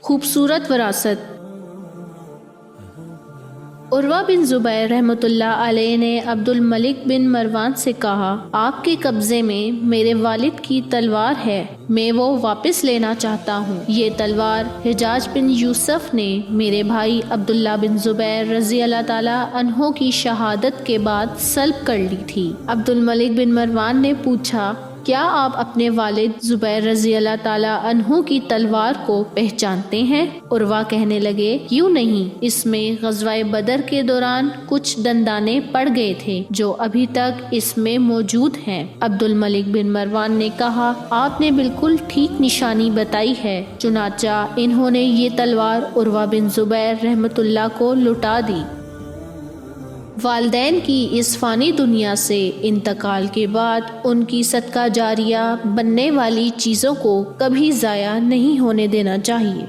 خوبصورت وراثت۔ عروہ بن زبیر رحمۃ اللہ علیہ نے عبد الملک بن مروان سے کہا، آپ کے قبضے میں میرے والد کی تلوار ہے، میں وہ واپس لینا چاہتا ہوں۔ یہ تلوار حجاج بن یوسف نے میرے بھائی عبداللہ بن زبیر رضی اللہ تعالیٰ عنہ کی شہادت کے بعد سلب کر لی تھی۔ عبد الملک بن مروان نے پوچھا، کیا آپ اپنے والد زبیر رضی اللہ تعالیٰ عنہ کی تلوار کو پہچانتے ہیں؟ عروہ کہنے لگے، کیوں نہیں، اس میں غزوہ بدر کے دوران کچھ دندانے پڑ گئے تھے جو ابھی تک اس میں موجود ہیں۔ عبد الملک بن مروان نے کہا، آپ نے بالکل ٹھیک نشانی بتائی ہے۔ چنانچہ انہوں نے یہ تلوار عروہ بن زبیر رحمۃ اللہ کو لوٹا دی۔ والدین کی اس فانی دنیا سے انتقال کے بعد ان کی صدقہ جاریہ بننے والی چیزوں کو کبھی ضائع نہیں ہونے دینا چاہیے۔